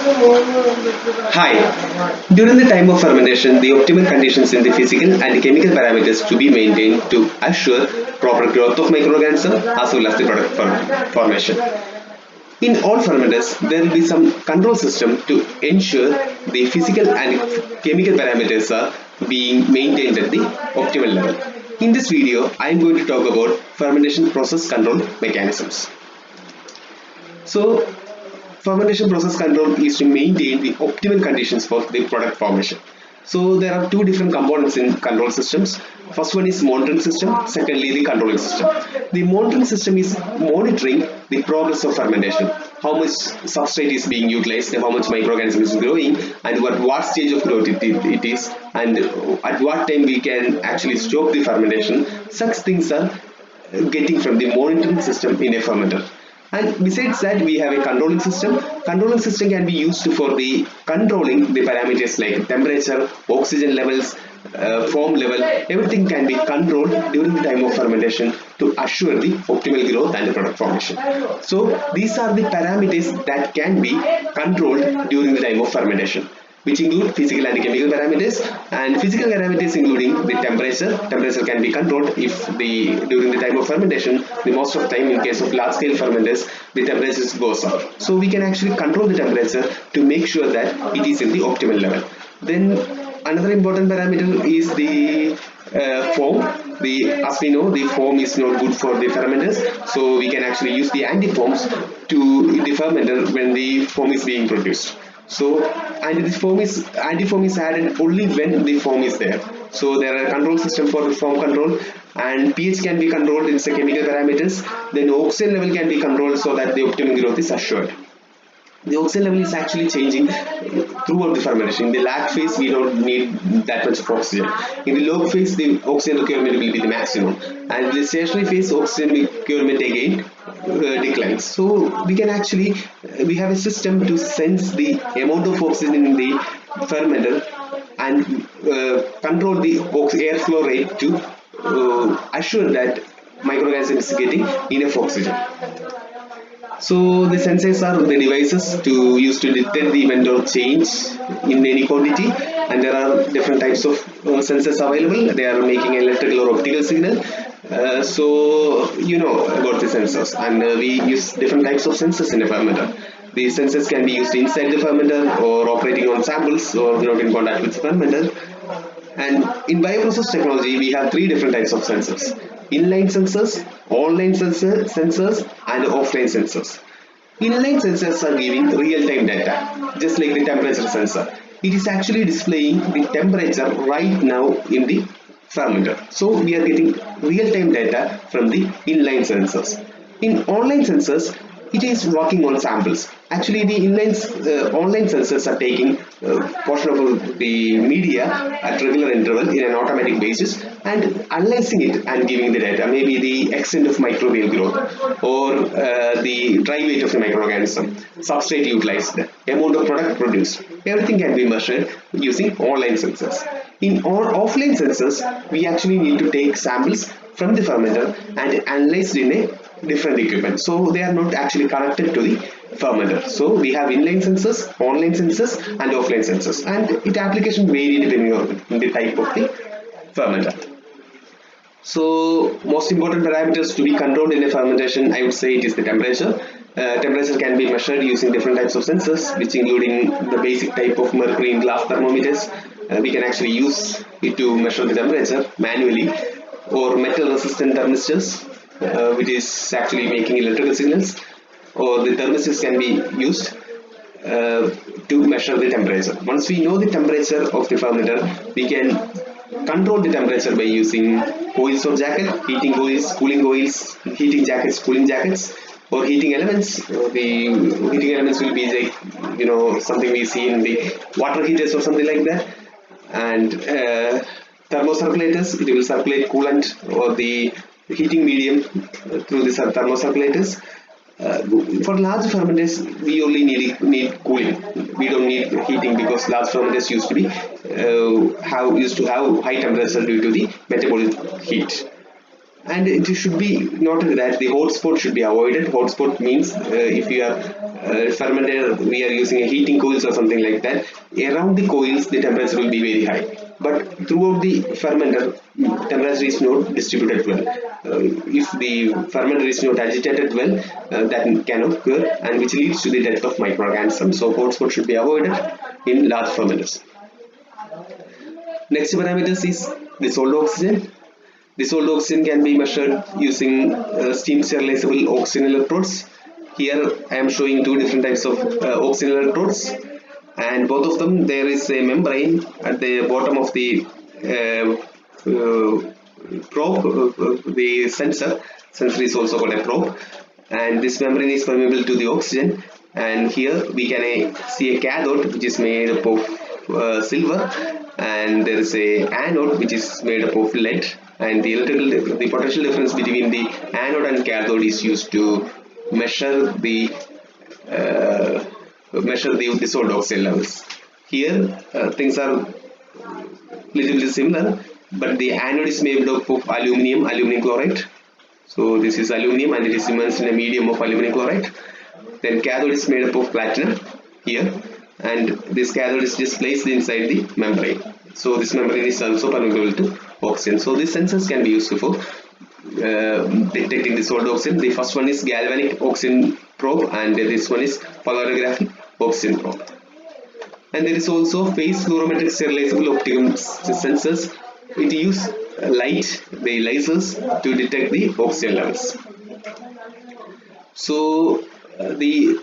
Hi. During the time of fermentation, the optimal conditions in the physical and chemical parameters to be maintained to assure proper growth of microorganisms as well as the product formation. In all fermenters, there will be some control system to ensure the physical and chemical parameters are being maintained at the optimal level. In this video, I am going to talk about fermentation process control mechanisms. So, fermentation process control is to maintain the optimal conditions for the product formation. So there are two different components in control systems. First one is monitoring system, secondly the controlling system. The monitoring system is monitoring the progress of fermentation, how much substrate is being utilized, how much microorganism is growing, and what stage of growth it is, and at what time we can actually stop the fermentation. Such things are getting from the monitoring system in a fermenter. And besides that, we have a controlling system. Controlling system can be used for the controlling the parameters like temperature, oxygen levels, foam level. Everything can be controlled during the time of fermentation to assure the optimal growth and the product formation. So these are the parameters that can be controlled during the time of fermentation, which include physical and chemical parameters. And physical parameters including the temperature can be controlled if the during the time of fermentation, the most of the time in case of large scale fermenters, the temperature goes up, so we can actually control the temperature to make sure that it is in the optimal level. Then another important parameter is the foam. As we know, the foam is not good for the fermenters, so we can actually use the anti-foams to the fermenter when the foam is being produced. So, and this foam is anti-foam is added only when the foam is there. So there are control system for the foam control, and pH can be controlled in the chemical parameters. Then oxygen level can be controlled so that the optimum growth is assured. The oxygen level is actually changing throughout the fermentation. In the lag phase, we don't need that much of oxygen. In the log phase, the oxygen requirement will be the maximum, and in the stationary phase, oxygen requirement again declines. So we can actually we have a system to sense the amount of oxygen in the fermenter and control the airflow rate to assure that microorganism is getting enough oxygen. So the sensors are the devices to use to detect the event or change in any quantity, and there are different types of sensors available. They are making electrical or optical signal. So you know about the sensors, and we use different types of sensors in a fermenter. The sensors can be used inside the fermenter or operating on samples or not in contact with the fermenter. And in bioprocess technology, we have three different types of sensors: inline sensors, sensors, and offline sensors. Inline sensors are giving real-time data, just like the temperature sensor. It is actually displaying the temperature right now in the fermenter. So we are getting real-time data from the inline sensors. In online sensors, it is working on samples. Actually, the online sensors are taking portion of the media at regular interval in an automatic basis and analyzing it and giving the data, maybe the extent of microbial growth or the dry weight of the microorganism, substrate utilized, amount of product produced. Everything can be measured using online sensors. In offline sensors, we actually need to take samples from the fermenter and analyze in a different equipment, so they are not actually connected to the fermenter. So we have inline sensors, online sensors, and offline sensors, and its application vary depending on the type of the fermenter. So most important parameters to be controlled in a fermentation, I would say it is the temperature. Temperature can be measured using different types of sensors, which including the basic type of mercury in glass thermometers. We can actually use it to measure the temperature manually, or metal resistant thermistors, which is actually making electrical signals, or the thermistors can be used to measure the temperature. Once we know the temperature of the fermenter, we can control the temperature by using coils or jacket, heating coils, cooling coils, heating jackets, cooling jackets, or heating elements. The heating elements will be like, you know, something we see in the water heaters or something like that. And thermocirculators, it will circulate coolant or the heating medium through the thermocirculators. For large fermenters, we only need cooling. We don't need heating because large fermenters used to be have high temperature due to the metabolic heat. And it should be noted that the hotspot should be avoided. Hotspot means if you are fermenter, we are using a heating coils or something like that. Around the coils, the temperature will be very high, but throughout the fermenter, temperature is not distributed well. If the fermenter is not agitated well, that can occur, and which leads to the death of microorganisms. So hotspot should be avoided in large fermenters. Next parameters is dissolved oxygen. Dissolved oxygen can be measured using steam sterilizable oxygen electrodes. Here I am showing two different types of oxygen electrodes, and both of them there is a membrane at the bottom of the probe, the sensor. Sensor is also called a probe, and this membrane is permeable to the oxygen. And here we can see a cathode which is made up of silver, and there is a anode which is made up of lead, and the potential difference between the anode and cathode is used to measure the dissolved oxygen levels. Here things are little bit similar, but the anode is made up of aluminum chloride. So this is aluminum and it is immersed in a medium of aluminum chloride. Then cathode is made up of platinum here, and this cathode is just placed inside the membrane. So this membrane is also permeable to oxygen. So these sensors can be used for detecting dissolved oxygen. The first one is galvanic oxygen probe, and this one is polarizographic oxygen probe. And there is also phase fluorometric sterilizable optical sensors. It uses light, the lasers, to detect the oxygen levels. So the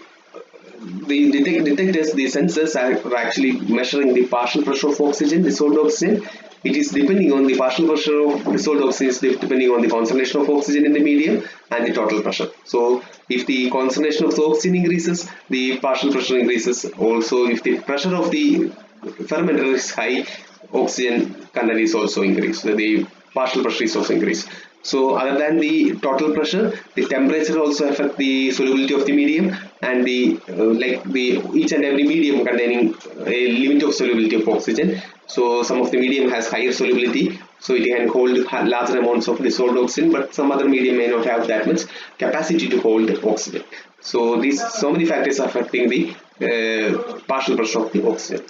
detectors, the sensors are actually measuring the partial pressure of oxygen, dissolved oxygen. It is depending on the partial pressure of dissolved oxygen is depending on the concentration of oxygen in the medium and the total pressure. So if the concentration of the oxygen increases, the partial pressure increases. Also, if the pressure of the fermenter is high, oxygen content is also increased. So the partial pressure is also increased. So other than the total pressure, the temperature also affect the solubility of the medium, and the each and every medium containing a limit of solubility of oxygen. So some of the medium has higher solubility, so it can hold larger amounts of dissolved oxygen, but some other medium may not have that much capacity to hold oxygen. So these so many factors are affecting the partial pressure of the oxygen.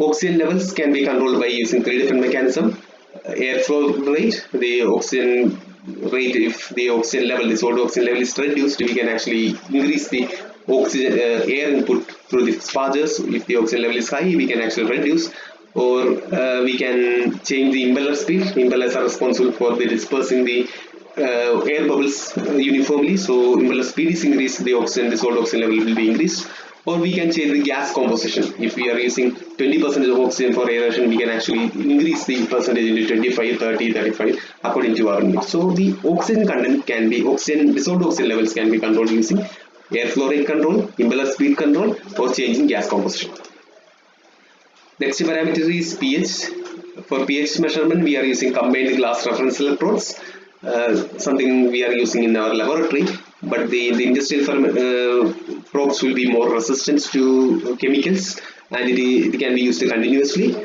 Oxygen levels can be controlled by using three different mechanisms. Airflow rate, the oxygen rate, if the oxygen level, dissolved oxygen level is reduced, we can actually increase the oxygen air input through the spargers. If the oxygen level is high, we can actually reduce, or we can change the impeller speed. Impellers are responsible for the dispersing the air bubbles uniformly, so impeller speed is increased, the oxygen, dissolved oxygen level will be increased. Or we can change the gas composition. If we are using 20% of oxygen for aeration, we can actually increase the percentage into 25, 30, 35 according to our need. So the oxygen content can be, dissolved oxygen levels can be controlled using airflow rate control, impeller speed control, or changing gas composition. Next parameter is pH. For pH measurement, we are using combined glass reference electrodes, something we are using in our laboratory, but the industrial probes will be more resistant to chemicals, and it can be used continuously.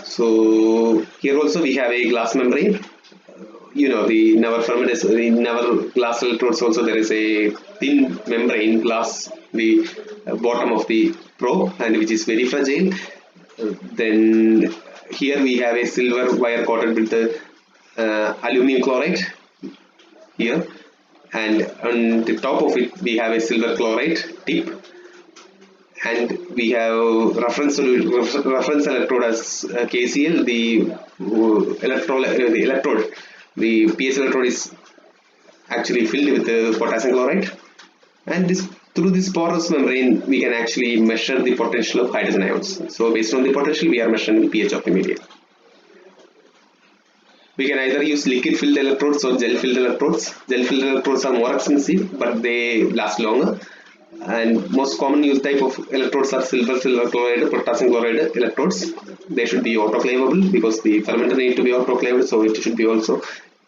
So here also we have a glass membrane. In our fermenters, in our glass electrodes also there is a thin membrane glass, the bottom of the probe, and which is very fragile. Then here we have a silver wire coated with the aluminum chloride here, and on the top of it we have a silver chloride tip, and we have reference electrode as KCl. The pH electrode is actually filled with the potassium chloride, and through this porous membrane we can actually measure the potential of hydrogen ions. So based on the potential, we are measuring the pH of the medium. We can either use liquid filled electrodes or gel filled electrodes. Gel filled electrodes are more expensive, but they last longer. And most common use type of electrodes are silver chloride, potassium chloride electrodes. They should be autoclavable because the fermenter need to be autoclaved, so it should be also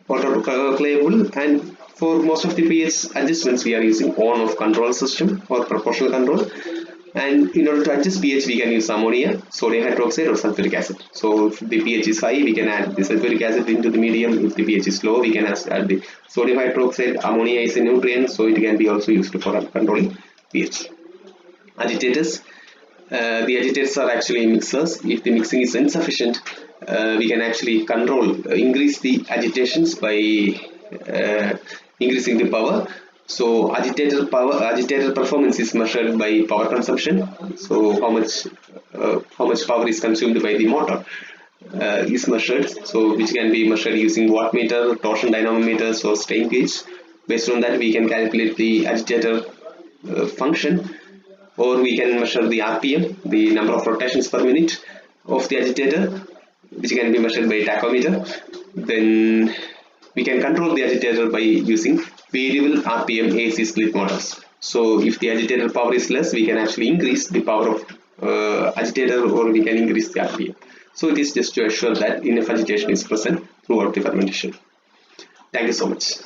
autoclavable. And for most of the pH adjustments, we are using on-off control system or proportional control. And in order to adjust pH, we can use ammonia, sodium hydroxide, or sulfuric acid. So if the pH is high, we can add the sulfuric acid into the medium. If the pH is low, we can add the sodium hydroxide. Ammonia is a nutrient, so it can be also used for controlling pH. Agitators. The agitators are actually mixers. If the mixing is insufficient, we can actually increase the agitations by increasing the power. So agitator performance is measured by power consumption. So how much power is consumed by the motor is measured. So which can be measured using wattmeter, torsion dynamometers, or strain gauge. Based on that, we can calculate the agitator function, or we can measure the RPM, the number of rotations per minute of the agitator, which can be measured by tachometer. Then we can control the agitator by using variable RPM AC split motors. So if the agitator power is less, we can actually increase the power of agitator, or we can increase the RPM. So it is just to assure that enough agitation is present throughout the fermentation. Thank you so much.